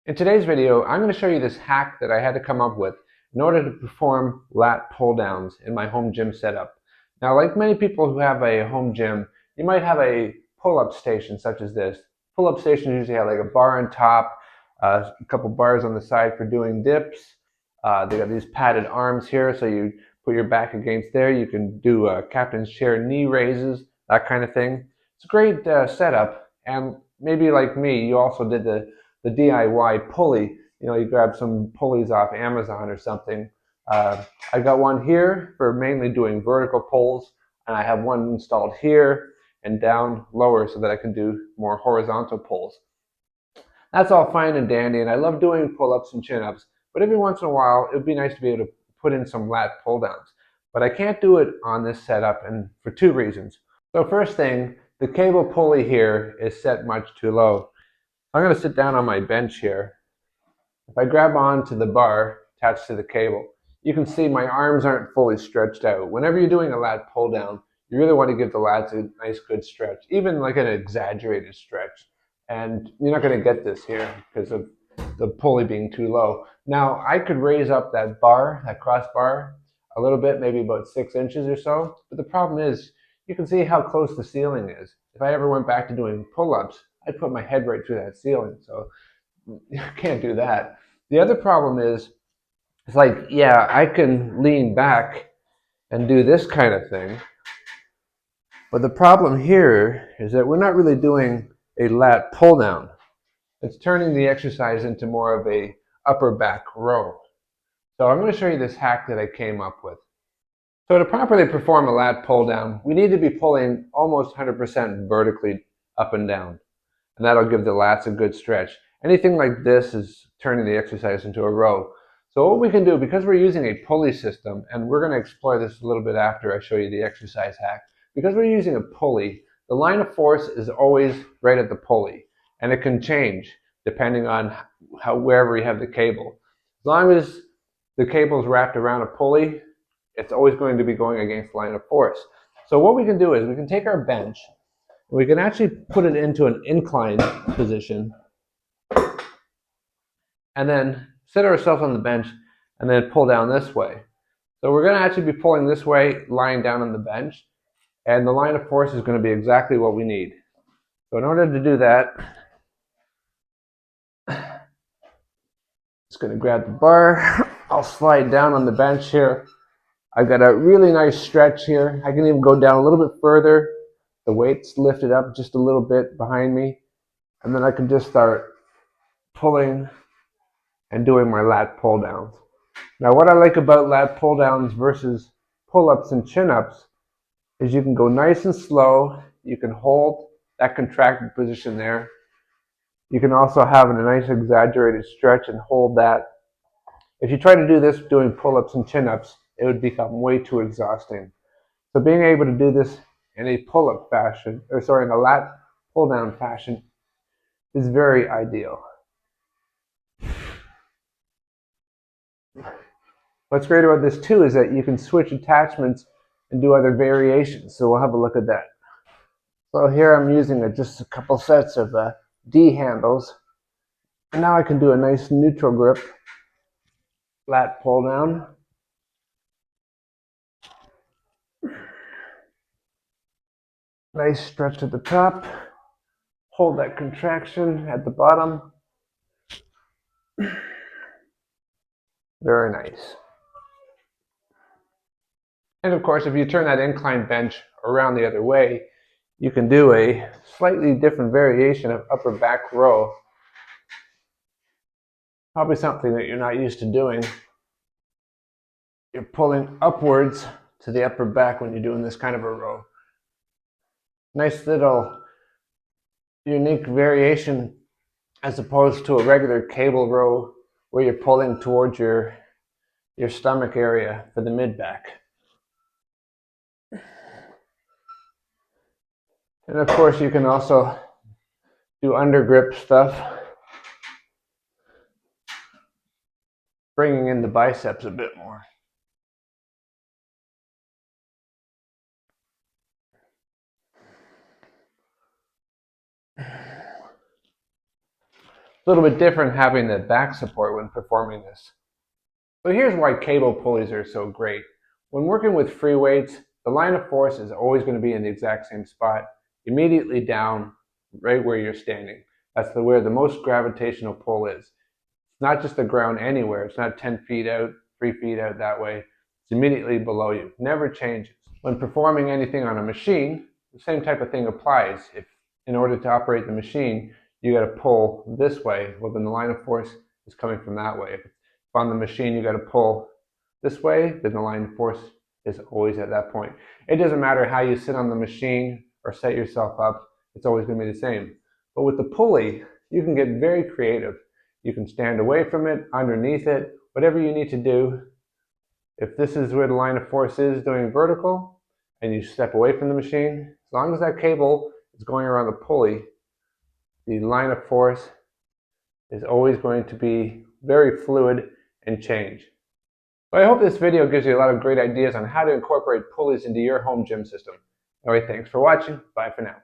In today's video, I'm going to show you this hack that I had to come up with in order to perform lat pull downs in my home gym setup. Now, like many people who have a home gym, you might have a pull-up station such as this. Pull-up stations usually have like a bar on top, a couple bars on the side for doing dips. They got these padded arms here, so you put your back against there. You can do captain's chair knee raises, that kind of thing. It's a great setup, and maybe like me, you also did the DIY pulley. You know, you grab some pulleys off Amazon or something. I got one here for mainly doing vertical pulls, and I have one installed here and down lower so that I can do more horizontal pulls. That's all fine and dandy, and I love doing pull-ups and chin-ups, but every once in a while, it would be nice to be able to put in some lat pull-downs. But I can't do it on this setup, and for two reasons. So first thing, the cable pulley here is set much too low. I'm going to sit down on my bench here. If I grab onto the bar attached to the cable, you can see my arms aren't fully stretched out. Whenever you're doing a lat pull down, you really want to give the lats a nice good stretch, even like an exaggerated stretch. And you're not going to get this here because of the pulley being too low. Now, I could raise up that bar, that crossbar, a little bit, maybe about 6 inches or so. But the problem is, you can see how close the ceiling is. If I ever went back to doing pull-ups, I'd put my head right through that ceiling. So you can't do that. The other problem is, it's like, yeah, I can lean back and do this kind of thing. But the problem here is that we're not really doing a lat pull down. It's turning the exercise into more of a upper back row. So I'm going to show you this hack that I came up with. So to properly perform a lat pull down, we need to be pulling almost 100% vertically up and down. And that'll give the lats a good stretch. Anything like this is turning the exercise into a row. So what we can do, because we're using a pulley system, and we're going to explore this a little bit after I show you the exercise hack, because we're using a pulley, the line of force is always right at the pulley, and it can change depending on wherever you have the cable. As long as the cable is wrapped around a pulley, it's always going to be going against the line of force. So what we can do is we can take our bench, and we can actually put it into an incline position, and then sit ourselves on the bench and then pull down this way. So we're going to actually be pulling this way, lying down on the bench, and the line of force is going to be exactly what we need. So in order to do that, just going to grab the bar. I'll slide down on the bench here. I've got a really nice stretch here. I can even go down a little bit further. The weight's lifted up just a little bit behind me, and then I can just start pulling and doing my lat pull downs. Now, what I like about lat pull downs versus pull-ups and chin-ups is you can go nice and slow. You can hold that contracted position there. You can also have a nice exaggerated stretch and hold that. If you try to do this doing pull-ups and chin-ups, it would become way too exhausting. So being able to do this in a pull-up fashion, in a lat pull-down fashion, is very ideal. What's great about this too is that you can switch attachments and do other variations. So we'll have a look at that. So here I'm using just a couple sets of D handles. And now I can do a nice neutral grip, lat pull down. Nice stretch at the top. Hold that contraction at the bottom. Very nice. And of course, if you turn that incline bench around the other way, you can do a slightly different variation of upper back row. Probably something that you're not used to doing. You're pulling upwards to the upper back when you're doing this kind of a row. Nice little unique variation as opposed to a regular cable row where you're pulling towards your stomach area for the mid back. And of course, you can also do undergrip stuff, bringing in the biceps a bit more. a little bit different having the back support when performing this. So here's why cable pulleys are so great. When working with free weights, the line of force is always going to be in the exact same spot, immediately down, right where you're standing. That's where the most gravitational pull is. It's not just the ground anywhere. It's not 10 feet out, 3 feet out that way. It's immediately below you. Never changes. When performing anything on a machine, the same type of thing applies. If in order to operate the machine, you got to pull this way, well then the line of force is coming from that way. If on the machine you got to pull this way, then the line of force is always at that point. It doesn't matter how you sit on the machine or set yourself up, it's always going to be the same. But with the pulley, you can get very creative. You can stand away from it, underneath it, whatever you need to do. If this is where the line of force is doing vertical, and you step away from the machine, as long as that cable is going around the pulley, the line of force is always going to be very fluid and change. So I hope this video gives you a lot of great ideas on how to incorporate pulleys into your home gym system. Alright, thanks for watching. Bye for now.